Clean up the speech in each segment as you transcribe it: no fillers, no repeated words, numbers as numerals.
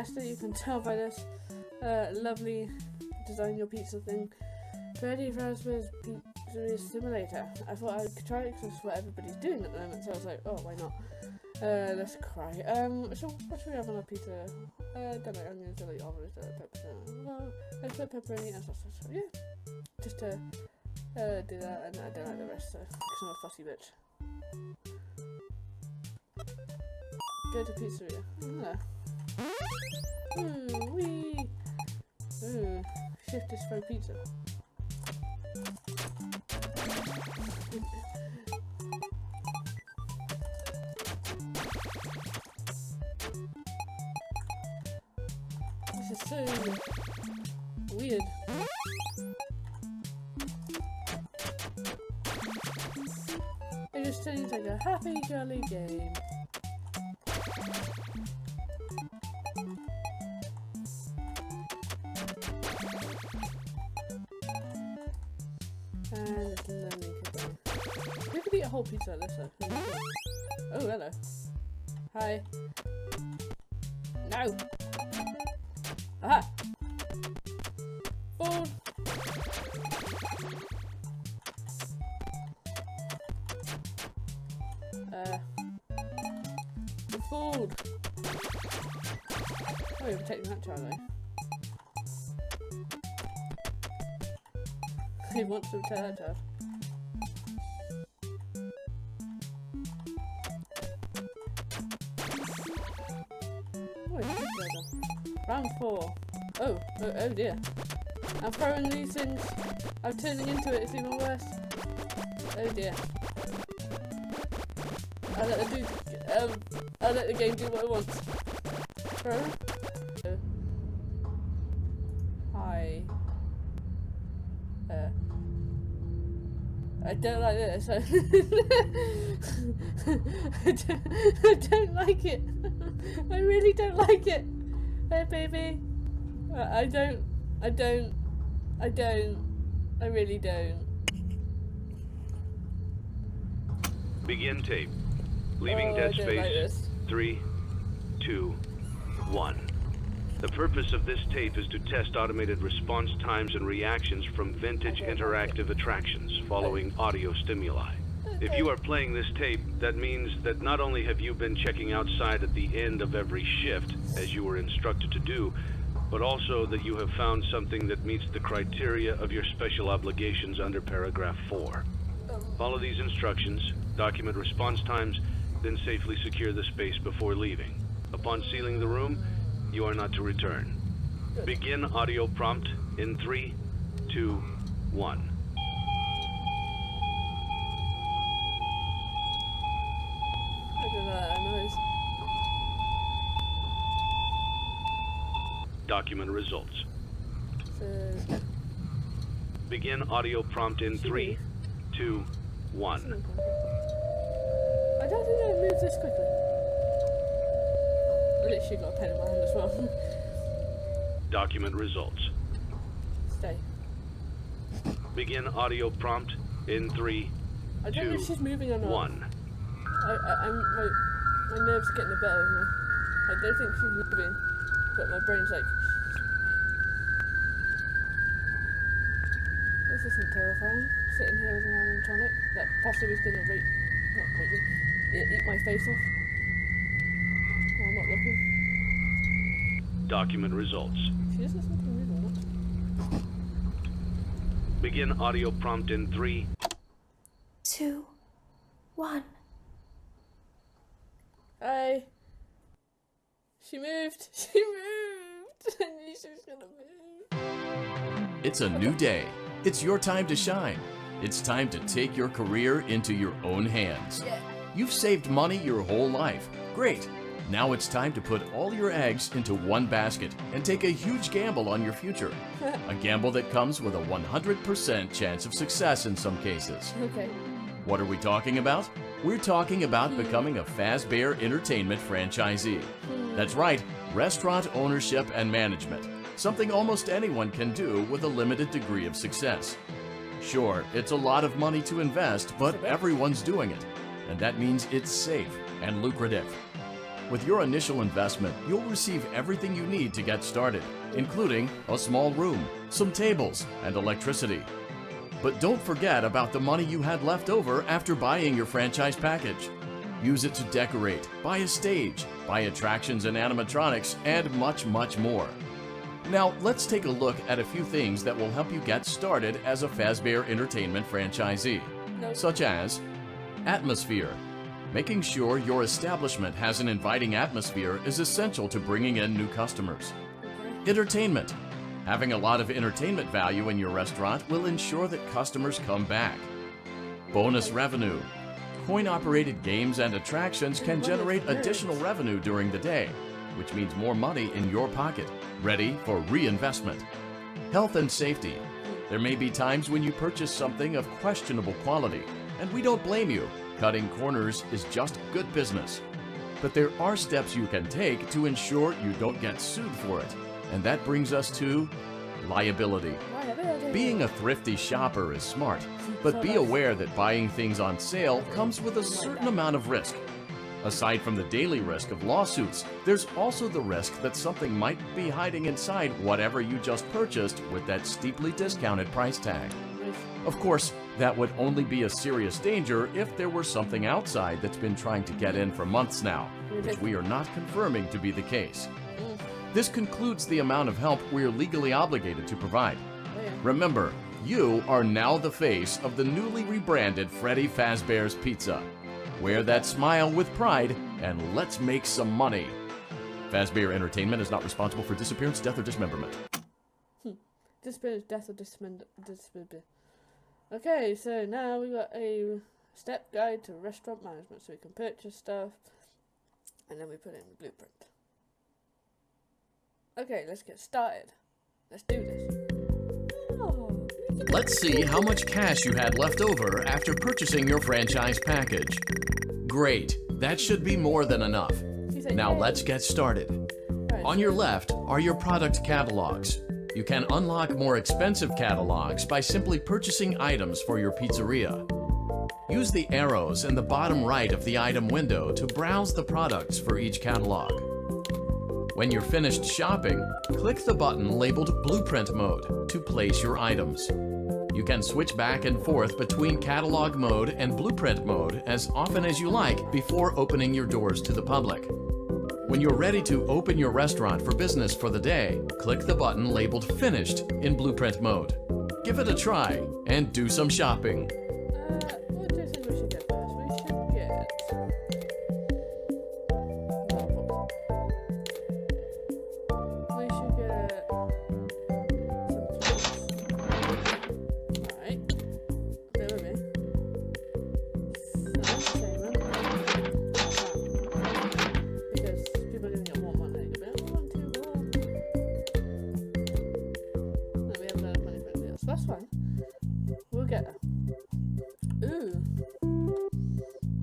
Esther, you can tell by this lovely design your pizza thing. Freddy Fazbear's Pizzeria Simulator. I thought I'd try it because that's what everybody's doing at the moment, so I was like, oh, why not? Let's cry. So what should we have on our pizza? Don't know, onions, chili, olives, pepperoni. Well, let's put pepperoni and sausage. So, yeah, just to do that, and I don't like the rest, so because I'm a fussy bitch. Go to pizzeria. Wee. Shift is for pizza. This is so weird. It just seems like a happy, jolly game. And it's learning cooking. We could eat a whole pizza, listen. Oh, hello. Hi. No! Aha! Food! The food! Oh, you're protecting that child, though. He wants to tell her child. Oh, it's round 4. Oh dear. I'm throwing these things. I'm turning into it. It's even worse. Oh dear. I'll let the game do what it wants. Throw. Hi. I don't like this. I don't like it. I really don't like it. Hey, baby. I really don't. Begin tape. Leaving dead space. Like 3, 2, 1. The purpose of this tape is to test automated response times and reactions from vintage interactive attractions following audio stimuli. If you are playing this tape, that means that not only have you been checking outside at the end of every shift, as you were instructed to do, but also that you have found something that meets the criteria of your special obligations under paragraph 4. Follow these instructions, document response times, then safely secure the space before leaving. Upon sealing the room, you are not to return. Begin audio prompt in 3, 2, 1. I don't know that noise. Document results. So, Begin audio prompt in 3, 2, 1. I don't think I moved this quickly. I literally got a pen in my hand as well. Document results. Stay. Begin audio prompt in 3, I don't know if she's 2, moving or not. 1. My nerves are getting the better of me. I don't think she's moving, but my brain's like... This isn't terrifying. Sitting here with an animatronic that possibly is going to eat my face off. Oh, I'm not looking. Document results. She doesn't seem to move or not. Begin audio prompt in 3, 2, 1. Hey. She moved. She moved. I knew she was going to move. It's a new day. It's your time to shine. It's time to take your career into your own hands. Yeah. You've saved money your whole life. Great. Now it's time to put all your eggs into one basket and take a huge gamble on your future. A gamble that comes with a 100% chance of success in some cases. Okay. What are we talking about? We're talking about becoming a Fazbear Entertainment franchisee. That's right, restaurant ownership and management. Something almost anyone can do with a limited degree of success. Sure, it's a lot of money to invest, but everyone's doing it. And that means it's safe and lucrative. With your initial investment, you'll receive everything you need to get started, including a small room, some tables, and electricity. But don't forget about the money you had left over after buying your franchise package. Use it to decorate, buy a stage, buy attractions and animatronics, and much, much more. Now, let's take a look at a few things that will help you get started as a Fazbear Entertainment franchisee, such as atmosphere. Making sure your establishment has an inviting atmosphere is essential to bringing in new customers. Entertainment. Having a lot of entertainment value in your restaurant will ensure that customers come back. Bonus revenue. Coin-operated games and attractions can generate additional revenue during the day, which means more money in your pocket, ready for reinvestment. Health and safety. There may be times when you purchase something of questionable quality, and we don't blame you. Cutting corners is just good business. But there are steps you can take to ensure you don't get sued for it, and that brings us to liability. Being a thrifty shopper is smart, but be aware that buying things on sale comes with a certain amount of risk. Aside from the daily risk of lawsuits, there's also the risk that something might be hiding inside whatever you just purchased with that steeply discounted price tag. Of course, that would only be a serious danger if there were something outside that's been trying to get in for months now, which we are not confirming to be the case. This concludes the amount of help we're legally obligated to provide. Remember, you are now the face of the newly rebranded Freddy Fazbear's Pizza. Wear that smile with pride, and let's make some money. Fazbear Entertainment is not responsible for disappearance, death, or dismemberment. Disappearance, death, or dismemberment. Okay, so now we got a step guide to restaurant management, so we can purchase stuff, and then we put it in the blueprint. Okay, let's get started. Let's do this. Oh. Let's see how much cash you had left over after purchasing your franchise package. Great, that should be more than enough. Now let's get started. On your left are your product catalogs. You can unlock more expensive catalogs by simply purchasing items for your pizzeria. Use the arrows in the bottom right of the item window to browse the products for each catalog. When you're finished shopping, click the button labeled Blueprint Mode to place your items. You can switch back and forth between Catalog Mode and Blueprint Mode as often as you like before opening your doors to the public. When you're ready to open your restaurant for business for the day, click the button labeled Finished in Blueprint Mode. Give it a try and do some shopping. What do you think we should get first? We should get... We should get... Alright. Bear with me. Entertainment. Because people are going to get more money. They don't want to. No, we haven't enough money for anything else. That's fine. We'll get her. Ooh.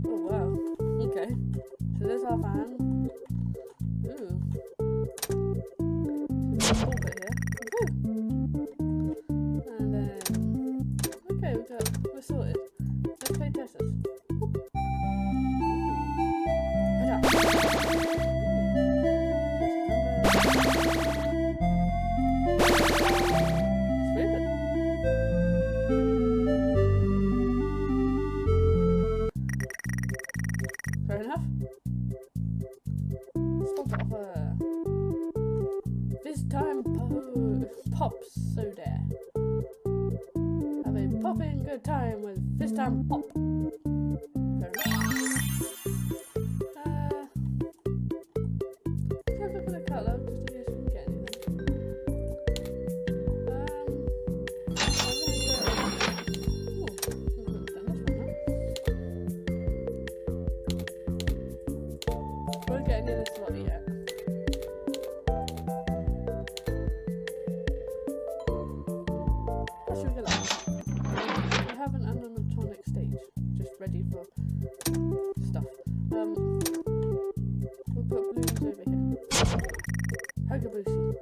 Oh wow. Okay. So there's our van. Ooh. So there's a pulpit here. Woo. And then okay, we're sorted. Let's play testers. Fair enough. Stop it off this time pops soda. Have a popping good time with this time pop. Fair enough. Let's have a look at the catalogue just in case we can get anything. Won't get any of this lot yet. What should we get like? We have an animatronic stage, just ready for stuff. We'll put balloons over here. Hugaboosie.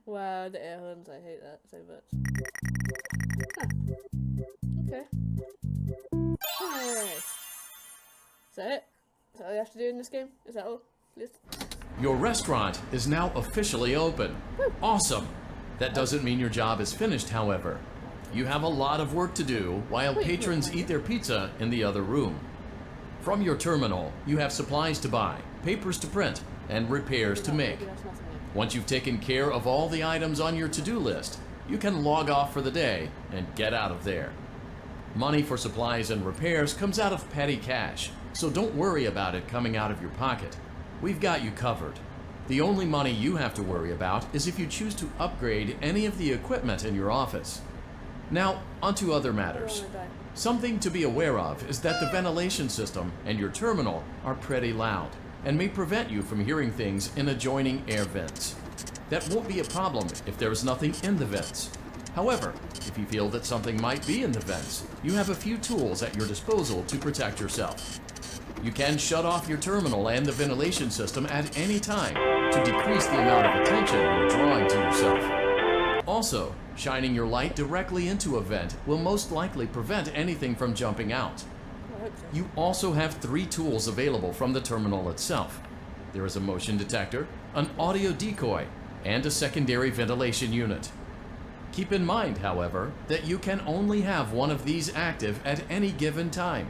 Wow. I hate that so much. Huh. Okay. Hey. Is that it? Is that all you have to do in this game? Is that all? Please? Your restaurant is now officially open. Awesome! That doesn't mean your job is finished, however. You have a lot of work to do while patrons eat their pizza in the other room. From your terminal, you have supplies to buy, papers to print, and repairs to make. Once you've taken care of all the items on your to-do list, you can log off for the day and get out of there. Money for supplies and repairs comes out of petty cash, so don't worry about it coming out of your pocket. We've got you covered. The only money you have to worry about is if you choose to upgrade any of the equipment in your office. Now, onto other matters. Something to be aware of is that the ventilation system and your terminal are pretty loud and may prevent you from hearing things in adjoining air vents. That won't be a problem if there is nothing in the vents. However, if you feel that something might be in the vents, you have a few tools at your disposal to protect yourself. You can shut off your terminal and the ventilation system at any time to decrease the amount of attention you're drawing to yourself. Also, shining your light directly into a vent will most likely prevent anything from jumping out. You also have 3 tools available from the terminal itself. There is a motion detector, an audio decoy, and a secondary ventilation unit. Keep in mind, however, that you can only have one of these active at any given time.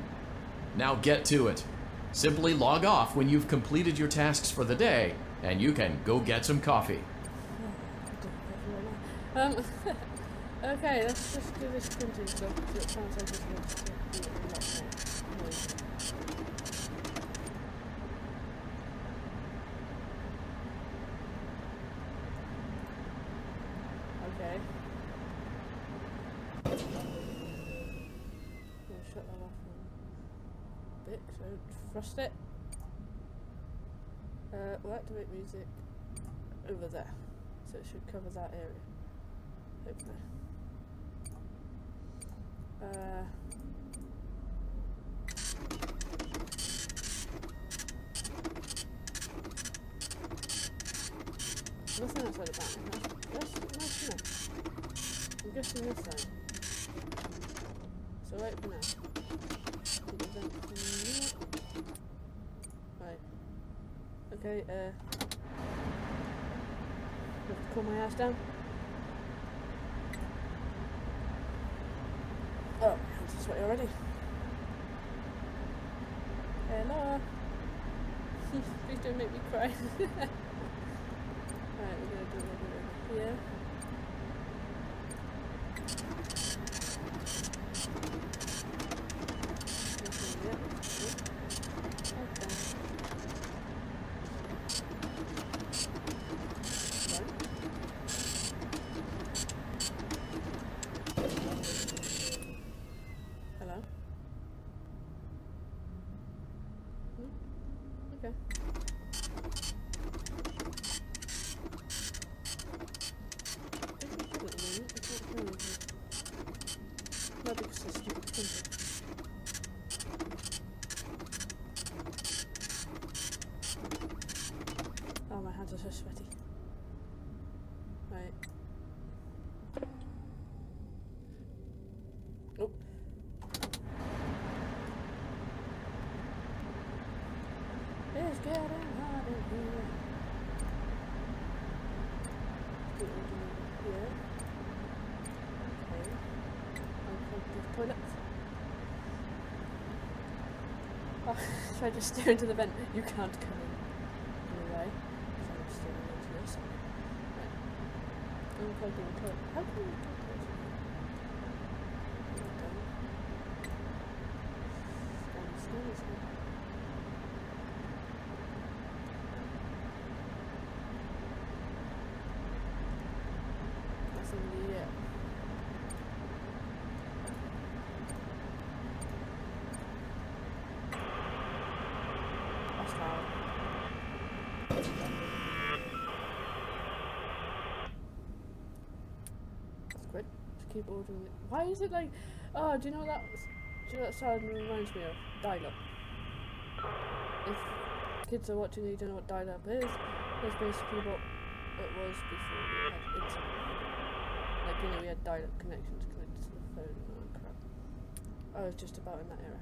Now get to it. Simply log off when you've completed your tasks for the day, and you can go get some coffee. Okay, let's just do this printing stuff, because it sounds like it's going to be a lot more noisy. Okay. I'm going to shut that off a bit, so don't thrust it. We'll activate music over there, so it should cover that area. Hopefully. Nothing outside the back. That's nice to know. I'm guessing this side. So right for now. Right. Okay, have to cool my ass down. Oh, my hands are sweaty already. Hello. Please don't make me cry. Right, we're gonna do a little bit over here. Okay. No, because it's stupid printer. Oh, my hands are so sweaty. Right. Oh. It's getting hot in here. Let's do it here. Okay. Unplug the toilets. Oh, should I just stare into the vent? You can't come in. Anyway. So I'm just staring into this. Right. Unplugging the toilet. How can we do this? Scan. Yeah. That's loud. That's quick. Just keep ordering it. Why is it like? Oh, do you know what that? Do you know what sound reminds me of? Dial-up. If kids are watching and you don't know what dial-up is, it's basically what it was before we had internet. Like, you know, we had dial-up connections connected to the phone and all that crap. I was just about in that era.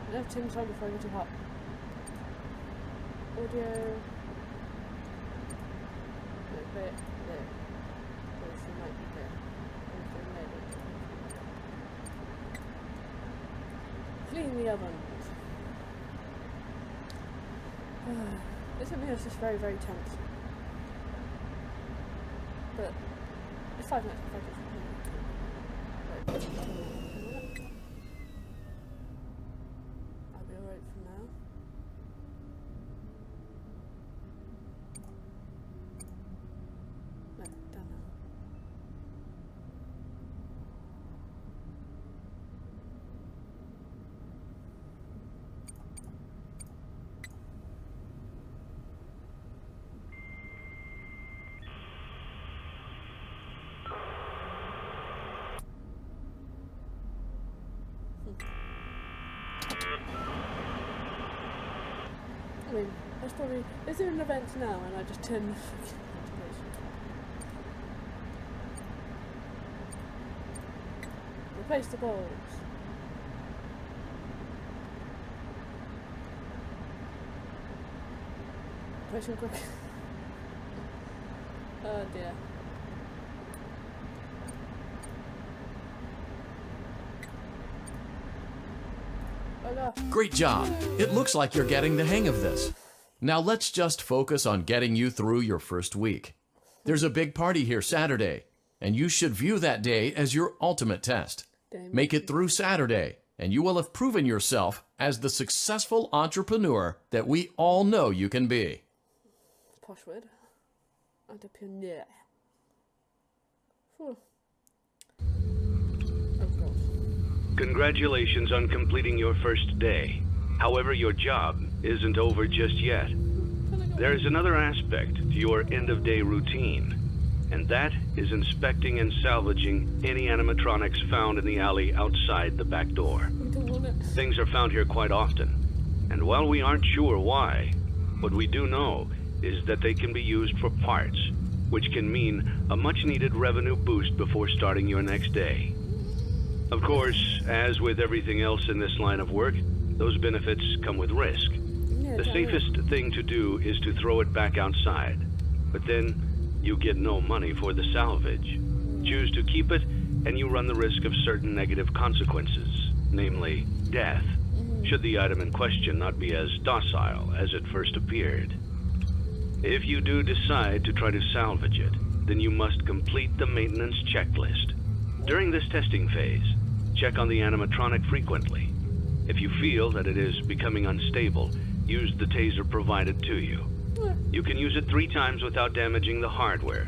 Enough Tim's on before I get too hot. Audio. No, play it there. Everything might be there. Everything there. Clean the ovens. This is just very, very tense. But it's 5 minutes. I'll be alright for now. No, down now. I mean, that's probably... Is there an event now and I just turn the freaking ventilation off? Replace the bulbs. Replace them quick. Oh dear. Great job. It looks like you're getting the hang of this. Now let's just focus on getting you through your first week. There's a big party here Saturday, and you should view that day as your ultimate test. Make it through Saturday, and you will have proven yourself as the successful entrepreneur that we all know you can be. Posh word. Entrepreneur. Oh God. Congratulations on completing your first day. However, your job isn't over just yet. There is another aspect to your end-of-day routine, and that is inspecting and salvaging any animatronics found in the alley outside the back door. Things are found here quite often, and while we aren't sure why, what we do know is that they can be used for parts, which can mean a much-needed revenue boost before starting your next day. Of course, as with everything else in this line of work, those benefits come with risk. The safest thing to do is to throw it back outside, but then you get no money for the salvage. Choose to keep it, and you run the risk of certain negative consequences, namely death, should the item in question not be as docile as it first appeared. If you do decide to try to salvage it, then you must complete the maintenance checklist. During this testing phase, check on the animatronic frequently. If you feel that it is becoming unstable, use the taser provided to you. You can use it 3 times without damaging the hardware.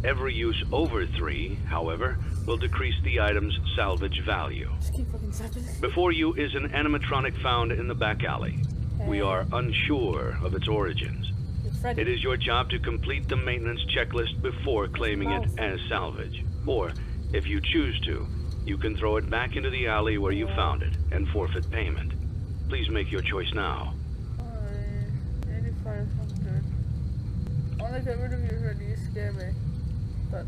Every use over 3, however, will decrease the item's salvage value. Before you is an animatronic found in the back alley. We are unsure of its origins. It is your job to complete the maintenance checklist before claiming it as salvage. Or, if you choose to, you can throw it back into the alley where you found it and forfeit payment. Please make your choice now. 8,500. I want to get rid of you, Freddy. You scare me. But...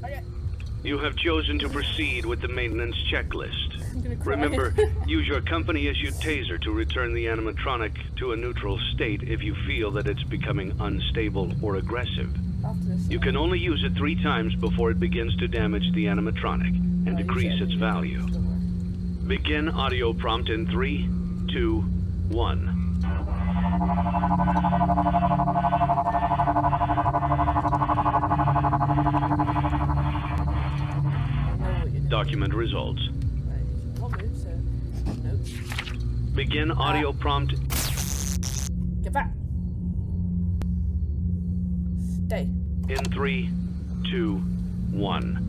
okay. You have chosen to proceed with the maintenance checklist. Remember, use your company-issued taser to return the animatronic to a neutral state if you feel that it's becoming unstable or aggressive. You can only use it 3 times before it begins to damage the animatronic and decrease its value. Begin audio prompt in 3, 2, 1. Document results. Begin audio prompt. Get back. Stay. In 3, 2, 1.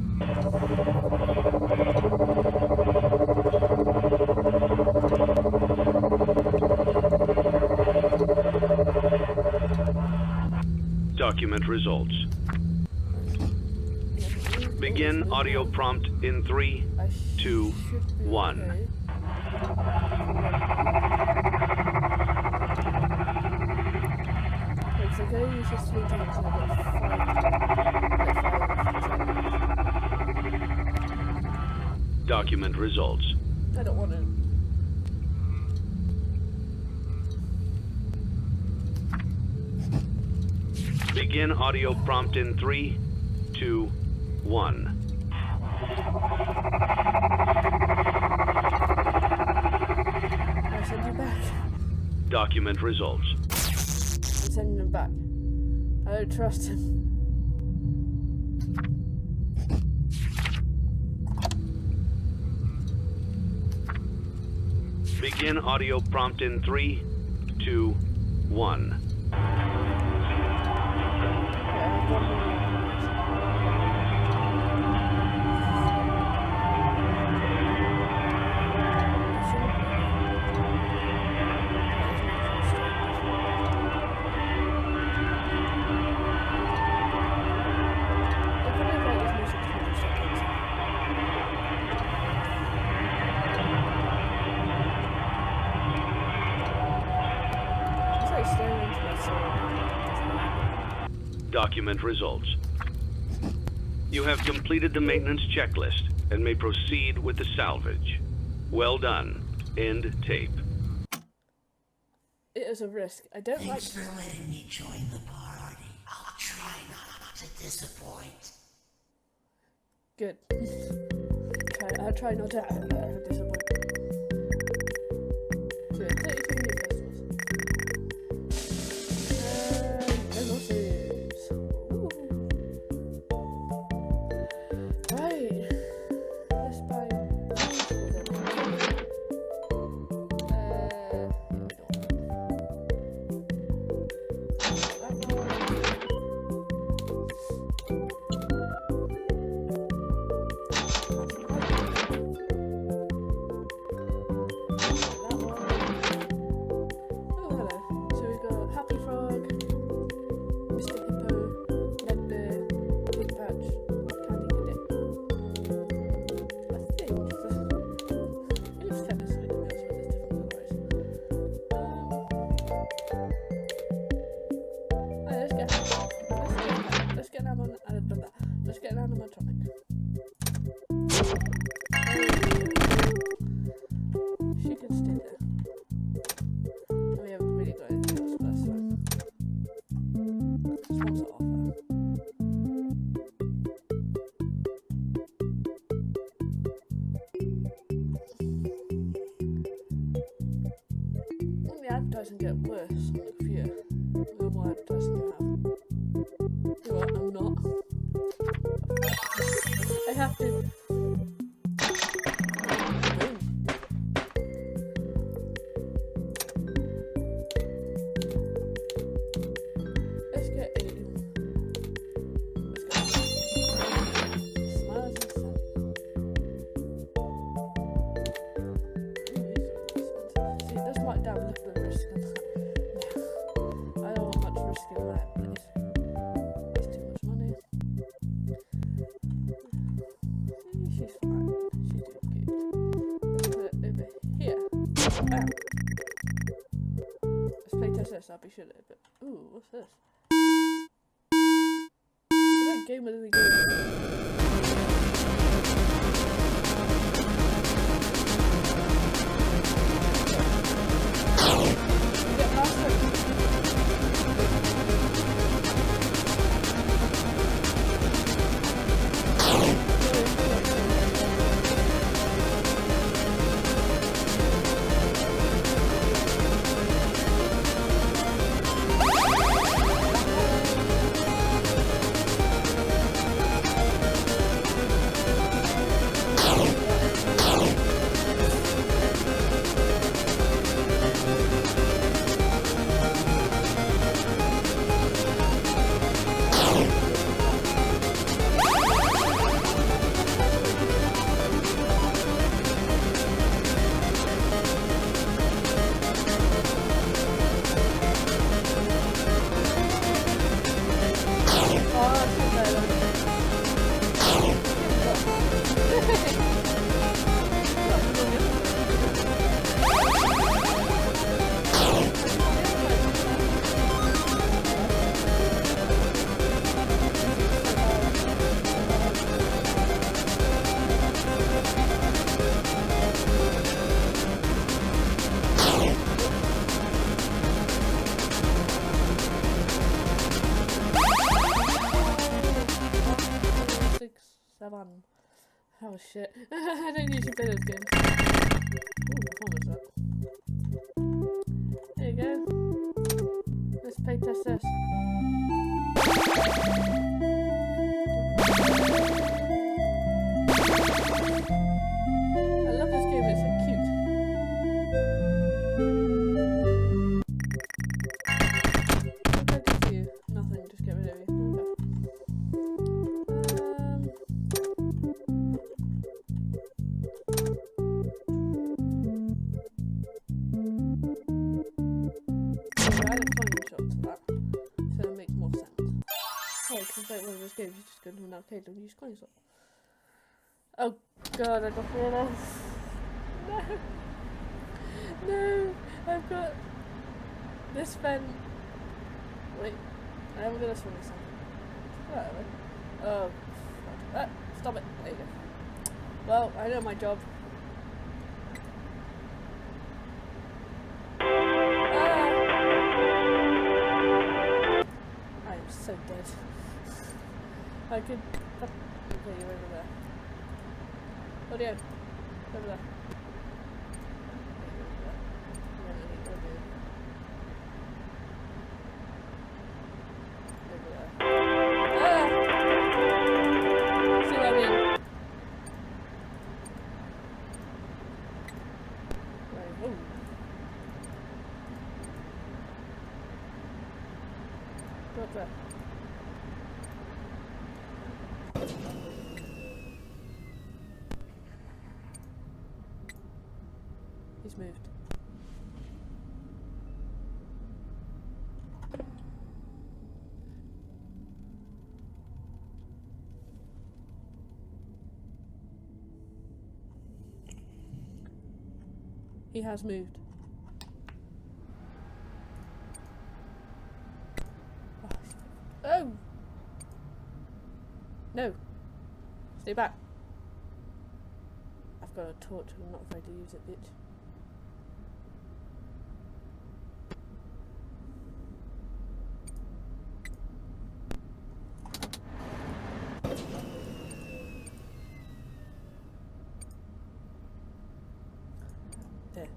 Document results. Begin audio prompt in 3, 2, 1. It's okay, use this 3 times and I got 5. Document results. I don't want to. Begin audio prompt in 3, 2, 1. I'll send you back. Document results. I'm sending him back. I don't trust him. Begin audio prompt in 3, 2, 1. Document results. You have completed the maintenance checklist and may proceed with the salvage. Well done. End tape. It is a risk. I don't like. Thanks for letting me join the party. I'll try not to disappoint. Good. I'll try not to disappoint. So, 32 new customers. No losses. Ooh. Right. Let's buy. Let's get an animatronic. She can stay there. We haven't really got anything else, but that's fine. Just want to offer. The advertising get worse on the computer. The more advertising you have. You know what? I'm not. I have to. Boom. Let's get a. Let's go. Smiles and sun. See, this might down a little bit of risk in that. I don't want much risk in that place. That's too much money. She's fine. She's doing good. Let's put it over here. Bam. Let's play test this. I'll be sure of it. Ooh, what's this? Is that game within the game? Get past it. Oh shit. I don't usually play those games. Ooh, what was that? There you go. Let's play test this. I love this game, it's so cute. What can I do for you? Nothing, just get rid of you. Okay. Add a funny shot to that, so it makes more sense. Oh, because it's like one of those games, you just go to an arcade and use coin slot. Oh god, I got realised. No! No! I've got this pen. Wait, I haven't got this one this time. Whatever. Oh, God. Stop it. There you go. Well, I know my job. I am so dead. I could. Okay, you're over there. Audio. Over there. See what I mean? Right. Oh. Go up there. He's moved. He has moved. Oh! No! Stay back. I've got a torch, I'm not afraid to use it, bitch. There.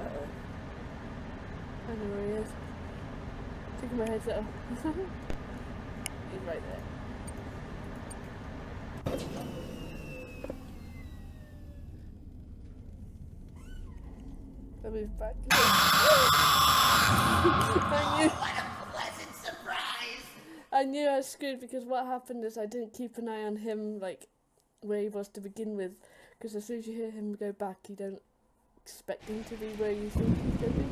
Uh-oh. I know where he is. Taking my headset off. He's right there. Let me move back. What a pleasant surprise! I knew I was screwed because what happened is I didn't keep an eye on him, like, where he was to begin with. Because as soon as you hear him go back, you don't expect him to be where you think he's going to be.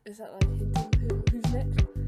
Is that like hinting who's next?